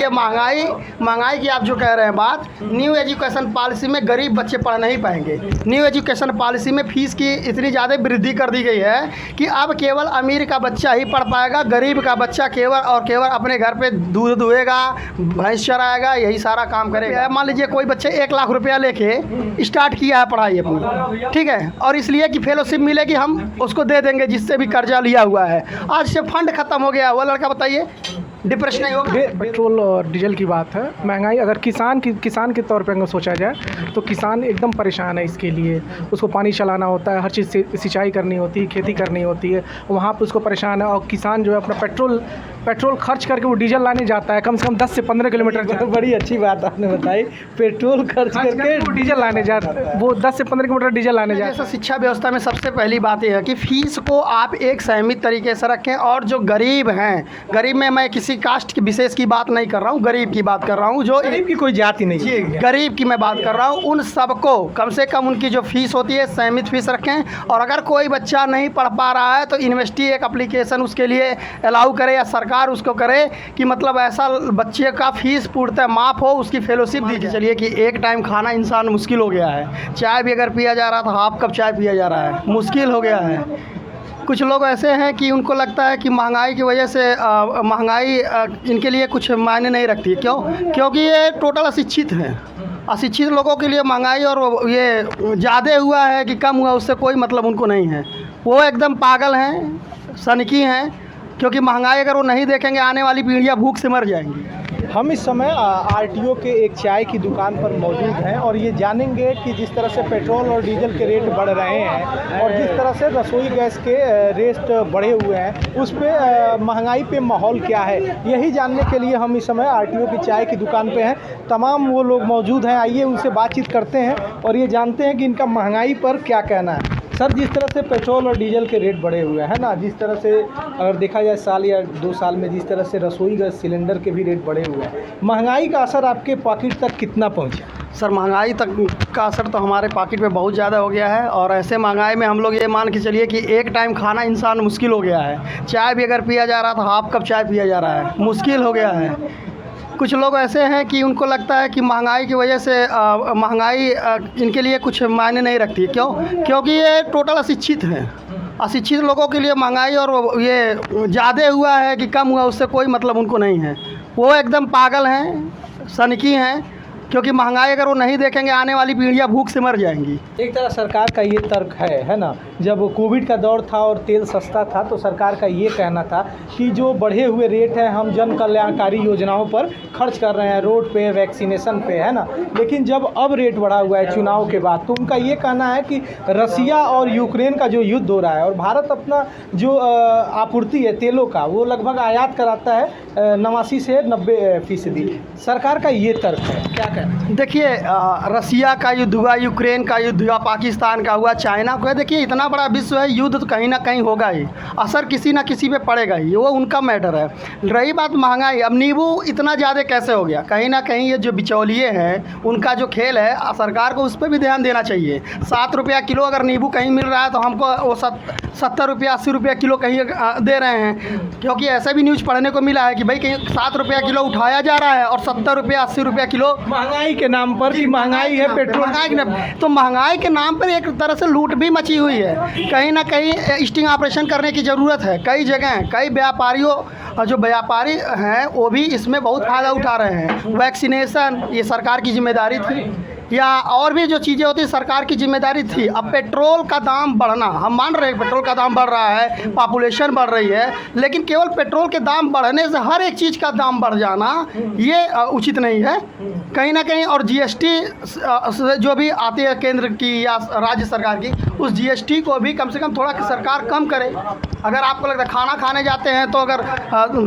ये महंगाई की आप जो कह रहे हैं बात, न्यू एजुकेशन पॉलिसी में गरीब बच्चे पढ़ नहीं पाएंगे। न्यू एजुकेशन पॉलिसी में फ़ीस की इतनी ज़्यादा वृद्धि कर दी गई है कि अब केवल अमीर का बच्चा ही पढ़ पाएगा, गरीब का बच्चा केवल और केवल अपने घर पे दूध दुहेगा, भैंस चराएगा, यही सारा काम करेगा। मान लीजिए कोई बच्चे 1 लाख रुपया लेके स्टार्ट किया है पढ़ाई अपनी, ठीक है, और इसलिए कि फेलोशिप मिलेगी हम उसको दे देंगे जिससे भी कर्जा लिया हुआ है। आज से फंड खत्म हो गया, वो लड़का बताइए डिप्रेशन नहीं होगा। पेट्रोल और डीजल की बात है, महंगाई अगर किसान के तौर पे अगर सोचा जाए तो किसान एकदम परेशान है इसके लिए। उसको पानी चलाना होता है, हर चीज़ से सिंचाई करनी होती है, खेती करनी होती है, वहाँ पे उसको परेशान है। और किसान जो है अपना पेट्रोल खर्च करके वो डीजल लाने जाता है, कम से कम 10 से 15 किलोमीटर। बड़ी अच्छी बात आपने बताई, पेट्रोल खर्च करके वो डीजल लाने जाता है, वो 10 से 15 किलोमीटर डीजल लाने जाता है। जैसे शिक्षा व्यवस्था में सबसे पहली बात यह है कि फ़ीस को आप एक संयमित तरीके से रखें, और जो गरीब हैं, गरीब में मैं किसी कास्ट की विशेष की बात नहीं कर रहा हूँ, गरीब की बात कर रहा हूँ, जो गरीब की कोई जाति नहीं है, गरीब की मैं बात कर रहा हूँ। उन सबको कम से कम उनकी जो फ़ीस होती है संयमित फ़ीस रखें। और अगर कोई बच्चा नहीं पढ़ पा रहा है तो यूनिवर्सिटी एक एप्लीकेशन उसके लिए अलाउ करे, या सरकार उसको करे कि मतलब ऐसा बच्चे का फ़ीस पूर्णतः माफ़ हो, उसकी फेलोशिप दी जाए। चलिए कि एक टाइम खाना इंसान मुश्किल हो गया है, चाय भी अगर पिया जा रहा था हाफ कप चाय पिया जा रहा है, मुश्किल हो गया है। कुछ लोग ऐसे हैं कि उनको लगता है कि महंगाई की वजह से महंगाई इनके लिए कुछ मायने नहीं रखती। क्यों? क्योंकि ये टोटल अशिक्षित हैं। अशिक्षित लोगों के लिए महंगाई और ये ज़्यादा हुआ है कि कम हुआ, उससे कोई मतलब उनको नहीं है। वो एकदम पागल हैं, सनकी हैं, क्योंकि महंगाई अगर वो नहीं देखेंगे आने वाली पीढ़ियाँ भूख से मर जाएंगी। हम इस समय आरटीओ के एक चाय की दुकान पर मौजूद हैं और ये जानेंगे कि जिस तरह से पेट्रोल और डीजल के रेट बढ़ रहे हैं और जिस तरह से रसोई गैस के रेट बढ़े हुए हैं, उस पे महंगाई पे माहौल क्या है, यही जानने के लिए हम इस समय आरटीओ की चाय की दुकान पे हैं। तमाम वो लोग मौजूद हैं, आइए उनसे बातचीत करते हैं और ये जानते हैं कि इनका महंगाई पर क्या कहना है। सर, जिस तरह से पेट्रोल और डीजल के रेट बढ़े हुए हैं ना, जिस तरह से अगर देखा जाए साल या 2 साल में जिस तरह से रसोई गैस सिलेंडर के भी रेट बढ़े हुए हैं, महंगाई का असर आपके पॉकेट तक कितना पहुंचा? सर, महंगाई तक का असर तो हमारे पॉकेट में बहुत ज़्यादा हो गया है। और ऐसे महंगाई में हम लोग ये मान के चलिए कि एक टाइम खाना इंसान मुश्किल हो गया है। चाय भी अगर पिया जा रहा था हाफ कप चाय पिया जा रहा है, मुश्किल हो गया है। कुछ लोग ऐसे हैं कि उनको लगता है कि महंगाई की वजह से महंगाई इनके लिए कुछ मायने नहीं रखती। क्यों? क्योंकि ये टोटल अशिक्षित हैं। अशिक्षित लोगों के लिए महंगाई और ये ज़्यादा हुआ है कि कम हुआ, उससे कोई मतलब उनको नहीं है। वो एकदम पागल हैं, सनकी हैं, क्योंकि महंगाई अगर वो नहीं देखेंगे आने वाली पीढ़ियाँ भूख से मर जाएंगी। एक तरह सरकार का ये तर्क है ना, जब कोविड का दौर था और तेल सस्ता था तो सरकार का ये कहना था कि जो बढ़े हुए रेट हैं हम जन कल्याणकारी योजनाओं पर खर्च कर रहे हैं, रोड पे, वैक्सीनेशन पे, है ना। लेकिन जब अब रेट बढ़ा हुआ है चुनाव के बाद, तो उनका ये कहना है कि रसिया और यूक्रेन का जो युद्ध हो रहा है और भारत अपना जो आपूर्ति है तेलों का, वो लगभग आयात कराता है 89 से 90%। सरकार का ये तर्क है, क्या कहना? देखिए, रसिया का युद्ध हुआ, यूक्रेन का युद्ध हुआ, पाकिस्तान का हुआ, चाइना का, देखिए इतना बड़ा विश्व है, युद्ध तो कहीं ना कहीं होगा ही, असर किसी ना किसी पे पड़ेगा ही, वो उनका मैटर है। रही बात महंगाई, अब नींबू इतना ज़्यादा कैसे हो गया? कहीं ना कहीं ये जो बिचौलिए हैं उनका जो खेल है, सरकार को उस पर भी ध्यान देना चाहिए। 7 रुपया किलो अगर नींबू कहीं मिल रहा है तो हमको वो 70 रुपया 80 रुपया किलो कहीं दे रहे हैं। क्योंकि ऐसा भी न्यूज़ पढ़ने को मिला है कि भाई कहीं 7 रुपया किलो उठाया जा रहा है और 70 रुपया 80 रुपया किलो महंगाई के नाम पर, कि महंगाई है पेट्रोल, महंगाई के नाम, तो महंगाई के नाम पर एक तरह से लूट भी मची हुई है। कहीं ना कहीं स्टिंग ऑपरेशन करने की ज़रूरत है। कई जगह कई व्यापारियों, जो व्यापारी हैं वो भी इसमें बहुत फ़ायदा उठा रहे हैं। वैक्सीनेशन ये सरकार की जिम्मेदारी थी, या और भी जो चीज़ें होती सरकार की जिम्मेदारी थी। अब पेट्रोल का दाम बढ़ना, हम मान रहे हैं पेट्रोल का दाम बढ़ रहा है, पॉपुलेशन बढ़ रही है, लेकिन केवल पेट्रोल के दाम बढ़ने से हर एक चीज़ का दाम बढ़ जाना ये उचित नहीं है कहीं ना कहीं। और जीएसटी जो भी आती है केंद्र की या राज्य सरकार की, उस जीएसटी को भी कम से कम थोड़ा सरकार कम करे। अगर आपको लगता है खाना खाने जाते हैं तो अगर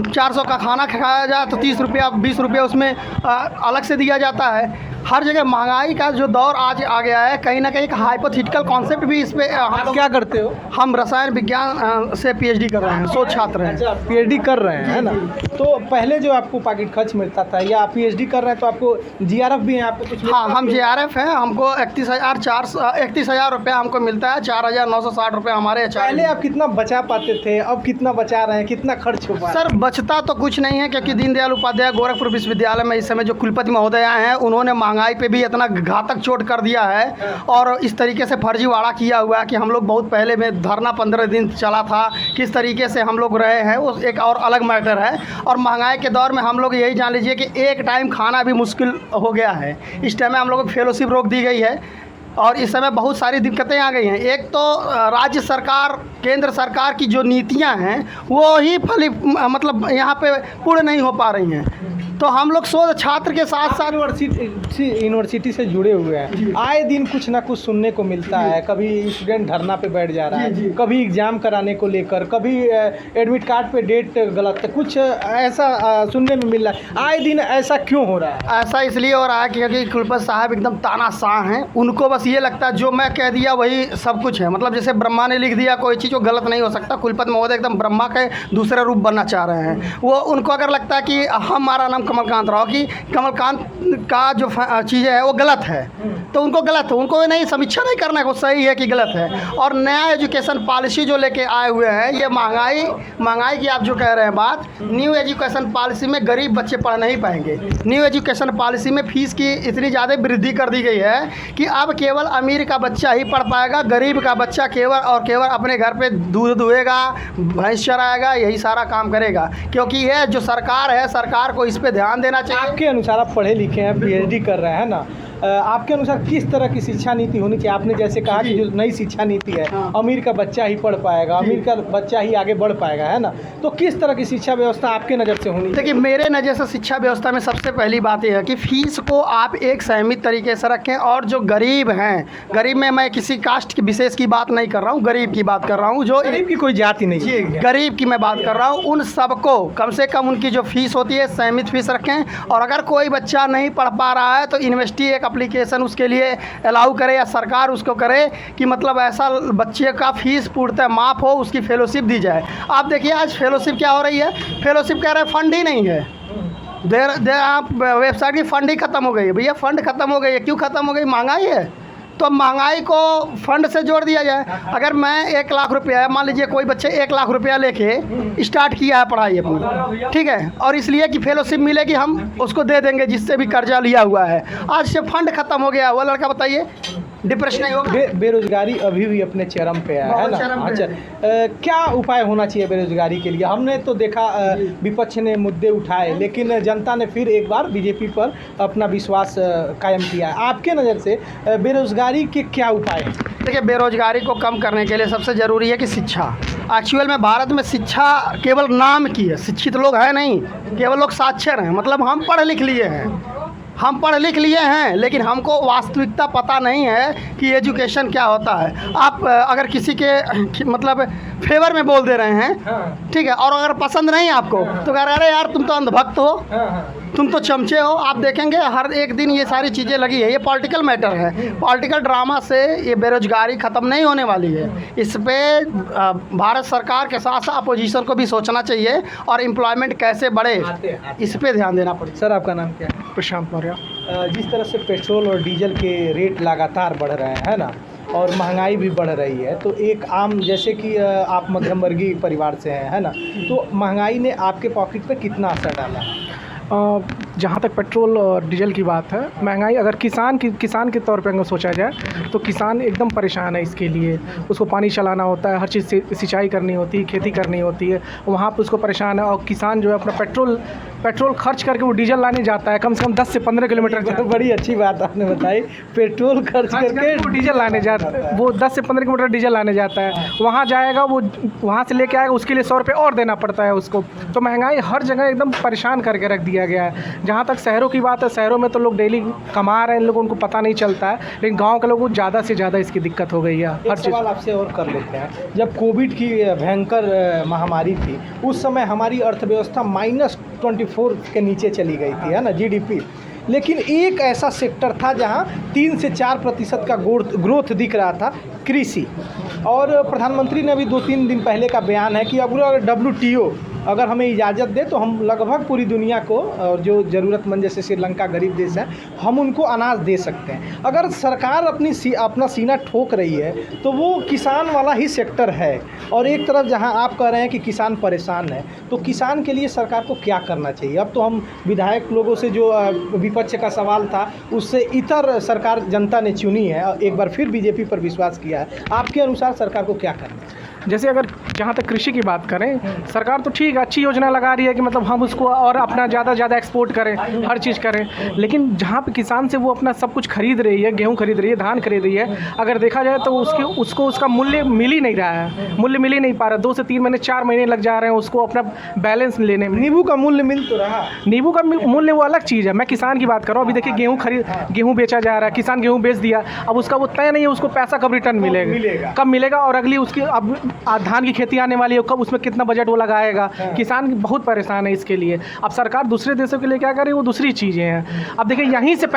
400 का खाना खाया जाए तो 30 रुपया 20 रुपया उसमें अलग से दिया जाता है। हर जगह महंगाई का जो दौर आज आ गया है, कहीं ना कहीं एक हाइपोथेटिकल कॉन्सेप्ट भी इस पे आप क्या करते हो? हम रसायन विज्ञान से पीएचडी कर रहे हैं, शोध छात्र हैं। अच्छा, पीएचडी कर रहे हैं, है ना? तो पहले जो आपको पॉकेट खर्च मिलता था, या आप पीएचडी कर रहे हैं तो आपको जीआरएफ भी है आपको कुछ? हाँ, हम जीआरएफ हैं, हमको 31,000 रुपया हमको मिलता है, 4,960 रुपये हमारे पहले आप कितना बचा पाते थे, अब कितना बचा रहे हैं, कितना खर्च हो पाया? सर बचता तो कुछ नहीं है, क्योंकि दीनदयाल उपाध्याय गोरखपुर विश्वविद्यालय में इस समय जो कुलपति महोदय हैं, उन्होंने महंगाई पे भी इतना घातक चोट कर दिया है और इस तरीके से फर्जीवाड़ा किया हुआ है कि हम लोग बहुत पहले में धरना 15 दिन चला था, किस तरीके से हम लोग रहे हैं वो एक और अलग मैटर है। और महंगाई के दौर में हम लोग यही जान लीजिए कि एक टाइम खाना भी मुश्किल हो गया है। इस टाइम में हम लोगों को फेलोशिप रोक दी गई है और इस समय बहुत सारी दिक्कतें आ गई हैं। एक तो राज्य सरकार, केंद्र सरकार की जो नीतियां हैं वो ही मतलब यहाँ पे पूर्ण नहीं हो पा रही हैं। तो हम लोग शोध छात्र के साथ साथ यूनिवर्सिटी से जुड़े हुए हैं, आए दिन कुछ ना कुछ सुनने को मिलता है। कभी स्टूडेंट धरना पे बैठ जा रहा है, कभी एग्ज़ाम कराने को लेकर, कभी एडमिट कार्ड पे डेट गलत, कुछ ऐसा सुनने में मिल रहा है। आए दिन ऐसा क्यों हो रहा है? ऐसा इसलिए हो रहा है क्योंकि कुलपति साहब एकदम तानाशाह हैं। उनको बस ये लगता है जो मैं कह दिया वही सब कुछ है। मतलब जैसे ब्रह्मा ने लिख दिया कोई चीज़ वो गलत नहीं हो सकता। कुलपति महोदय एकदम ब्रह्मा के दूसरा रूप बनना चाह रहे हैं। वो उनको अगर लगता है कि हमारा नाम कमलकांत राव, कि कमलकांत का जो चीज़ें है वो गलत है, तो उनको गलत है, उनको नहीं समीक्षा नहीं करना है वो सही है कि गलत है। और नया एजुकेशन पॉलिसी जो लेके आए हुए हैं, ये महंगाई की आप जो कह रहे हैं बात, न्यू एजुकेशन पॉलिसी में गरीब बच्चे पढ़ नहीं पाएंगे। न्यू एजुकेशन पॉलिसी में फ़ीस की इतनी ज़्यादा वृद्धि कर दी गई है कि अब केवल अमीर का बच्चा ही पढ़ पाएगा, गरीब का बच्चा केवल और केवल अपने घर पे दूध दुहेगा, भैंस चराएगा, यही सारा काम करेगा। क्योंकि ये जो सरकार है, सरकार को इस पे ध्यान देना चाहिए। आपके अनुसार, आप पढ़े लिखे हैं, पीएचडी कर रहे हैं ना, आपके अनुसार किस तरह की शिक्षा नीति होनी चाहिए? आपने जैसे कहा कि जो नई शिक्षा नीति है, अमीर का बच्चा ही पढ़ पाएगा, अमीर का बच्चा ही आगे बढ़ पाएगा, है ना? तो किस तरह की शिक्षा व्यवस्था आपके नज़र से होनी चाहिए? देखिए, मेरे नज़र से शिक्षा व्यवस्था में सबसे पहली बात यह है कि फ़ीस को आप एक सहमित तरीके से रखें। और जो गरीब हैं, गरीब में मैं किसी कास्ट की विशेष की बात नहीं कर रहा हूँ, गरीब की बात कर रहा हूँ। जो गरीब की कोई जाति नहीं है, गरीब की मैं बात कर रहा हूँ। उन सबको कम से कम उनकी जो फ़ीस होती है सहमित फ़ीस रखें। और अगर कोई बच्चा नहीं पढ़ पा रहा है तो यूनिवर्सिटी एक एप्लीकेशन उसके लिए अलाउ करे या सरकार उसको करे कि मतलब ऐसा बच्चे का फ़ीस पूर्णतः माफ़ हो, उसकी फेलोशिप दी जाए। आप देखिए आज फेलोशिप क्या हो रही है, फेलोशिप कह रहे हैं फंड ही नहीं है। आप वेबसाइट की फ़ंड ही ख़त्म हो गई है। भैया फ़ंड ख़त्म हो गई है, क्यों ख़त्म हो गई? महंगाई है। तो महंगाई को फंड से जोड़ दिया जाए। अगर मैं 1 लाख रुपया, मान लीजिए कोई बच्चे 1 लाख रुपया लेके स्टार्ट किया है पढ़ाई अपनी, ठीक है, और इसलिए कि फेलोशिप मिलेगी हम उसको दे देंगे जिससे भी कर्जा लिया हुआ है। आज से फंड ख़त्म हो गया, वो लड़का बताइए डिप्रेशन नहीं होगा? बेरोजगारी अभी भी अपने चरम पे है ना? अच्छा, क्या उपाय होना चाहिए बेरोजगारी के लिए? हमने तो देखा विपक्ष ने मुद्दे उठाए, लेकिन जनता ने फिर एक बार बीजेपी पर अपना विश्वास कायम किया है। आपके नज़र से बेरोजगारी के क्या उपाय हैं? देखिए, बेरोजगारी को कम करने के लिए सबसे ज़रूरी है कि शिक्षा। एक्चुअल में भारत में शिक्षा केवल नाम की है, शिक्षित लोग हैं नहीं, केवल लोग साक्षर हैं। मतलब हम पढ़ लिख लिए हैं, हम पढ़ लिख लिए हैं, लेकिन हमको वास्तविकता पता नहीं है कि एजुकेशन क्या होता है। आप अगर किसी के मतलब फेवर में बोल दे रहे हैं, ठीक है, और अगर पसंद नहीं आपको तो कह रहे अरे यार तुम तो अंधभक्त हो, तुम तो चमचे हो। आप देखेंगे हर एक दिन ये सारी चीज़ें लगी है। ये पॉलिटिकल मैटर है, पॉलिटिकल ड्रामा से ये बेरोजगारी ख़त्म नहीं होने वाली है। इस पर भारत सरकार के साथ साथ अपोजिशन को भी सोचना चाहिए और एम्प्लॉयमेंट कैसे बढ़े इस पर ध्यान देना पड़ेगा। सर, आपका नाम क्या है? प्रशांत मौर्य। जिस तरह से पेट्रोल और डीजल के रेट लगातार बढ़ रहे हैं, है ना, और महंगाई भी बढ़ रही है, तो एक आम, जैसे कि आप मध्यम वर्गीय परिवार से हैं, है ना, तो महंगाई ने आपके पॉकेट पे कितना असर डाला? जहाँ तक पेट्रोल और डीजल की बात है, महंगाई अगर किसान के तौर पे अगर सोचा जाए तो किसान एकदम परेशान है इसके लिए। उसको पानी चलाना होता है, हर चीज़ से सिंचाई करनी होती है, खेती करनी होती है, वहाँ पे उसको परेशान है। और किसान जो है अपना पेट्रोल खर्च करके वो डीजल लाने जाता है, कम से कम 10 से 15 किलोमीटर। बड़ी अच्छी बात आपने बताई, पेट्रोल खर्च करके वो डीजल लाने जाता है, वो 10 से 15 किलोमीटर डीजल लाने जाता है। वहाँ जाएगा, वो वहाँ से लेके आएगा, उसके लिए 100 रुपये और देना पड़ता है उसको। तो महंगाई हर जगह एकदम परेशान करके रख दिया गया है। जहाँ तक शहरों की बात है, शहरों में तो लोग डेली कमा रहे हैं, लोगों को पता नहीं चलता है, लेकिन गांव के लोगों को ज़्यादा से ज़्यादा इसकी दिक्कत हो गई है। हर सवाल आपसे और कर लेते हैं, जब कोविड की भयंकर महामारी थी, उस समय हमारी अर्थव्यवस्था -24 के नीचे चली गई थी, है ना, जीडीपी। लेकिन एक ऐसा सेक्टर था जहां 3 से 4% का ग्रोथ दिख रहा था, कृषि। और प्रधानमंत्री ने अभी 2-3 दिन पहले का बयान है कि अगर WTO अगर हमें इजाज़त दे तो हम लगभग पूरी दुनिया को, और जो ज़रूरतमंद जैसे श्रीलंका गरीब देश है, हम उनको अनाज दे सकते हैं। अगर सरकार अपना सीना ठोक रही है तो वो किसान वाला ही सेक्टर है। और एक तरफ जहां आप कह रहे हैं कि किसान परेशान है, तो किसान के लिए सरकार को क्या करना चाहिए? अब तो हम विधायक लोगों से जो विपक्ष का सवाल था उससे इतर सरकार जनता ने चुनी है और एक बार फिर बीजेपी पर विश्वास किया है। आपके अनुसार सरकार को क्या करना चाहिए? जैसे अगर जहाँ तक कृषि की बात करें, सरकार तो ठीक है, अच्छी योजना लगा रही है कि मतलब हम उसको और अपना ज़्यादा से ज़्यादा एक्सपोर्ट करें, हर चीज़ करें। लेकिन जहाँ पे किसान से वो अपना सब कुछ खरीद रही है, गेहूँ खरीद रही है, धान खरीद रही है, अगर देखा जाए तो उसको उसका मूल्य मिल ही नहीं रहा है, मूल्य मिल ही नहीं पा रहा। 2 से 3 महीने 4 महीने लग जा रहे हैं उसको अपना बैलेंस लेने में। नींबू का मूल्य मिल तो रहा, नींबू का मूल्य वो अलग चीज़ है, मैं किसान की बात कर रहा हूँ। अभी देखिए गेहूँ बेचा जा रहा है, किसान गेहूँ बेच दिया, अब उसका वो तय नहीं है उसको पैसा कब रिटर्न मिलेगा, कब मिलेगा, और अगली उसकी अब धान की खेती आने वाली है, कब उसमें कितना बजट वो लगाएगा। किसान बहुत परेशान है इसके लिए। अब सरकार दूसरे देशों के लिए क्या करे, वो दूसरी चीज़ें हैं। अब देखिए यहीं से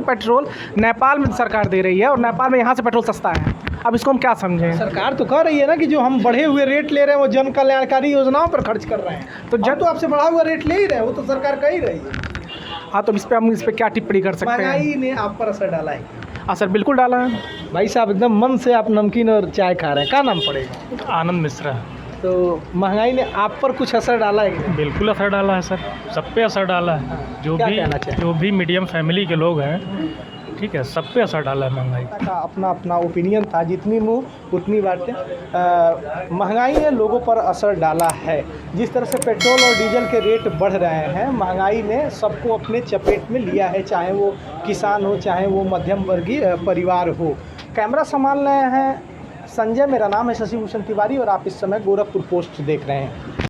पेट्रोल नेपाल में सरकार दे रही है, और नेपाल में यहाँ से पेट्रोल सस्ता है। अब इसको हम क्या समझें? सरकार तो कह रही है ना कि जो हम बढ़े हुए रेट ले रहे हैं वो जन कल्याणकारी योजनाओं पर खर्च कर रहे हैं, तो जब तो आपसे बढ़ा हुआ रेट ले ही रहे हैं, वो तो सरकार कह ही रही है। हाँ, तो हम इस पर क्या टिप्पणी कर सकते हैं? महंगाई ने आप पर असर डाला है? असर बिल्कुल डाला है। भाई साहब एकदम मन से आप नमकीन और चाय खा रहे हैं, क्या नाम पड़ेगा? आनंद मिश्रा। तो महंगाई ने आप पर कुछ असर डाला है कि नहीं? बिल्कुल असर डाला है सर, सब पे असर डाला है। जो भी मीडियम फैमिली के लोग हैं, ठीक है, सब पे असर डाला है महंगाई का। अपना ओपिनियन था, जितनी मुँह उतनी बातें। महंगाई ने लोगों पर असर डाला है। जिस तरह से पेट्रोल और डीजल के रेट बढ़ रहे हैं, महंगाई ने सबको अपने चपेट में लिया है, चाहे वो किसान हो, चाहे वो मध्यम वर्गीय परिवार हो। कैमरा संभाल रहे हैं संजय, मेरा नाम है शशि भूषण तिवारी, और आप इस समय गोरखपुर पोस्ट देख रहे हैं।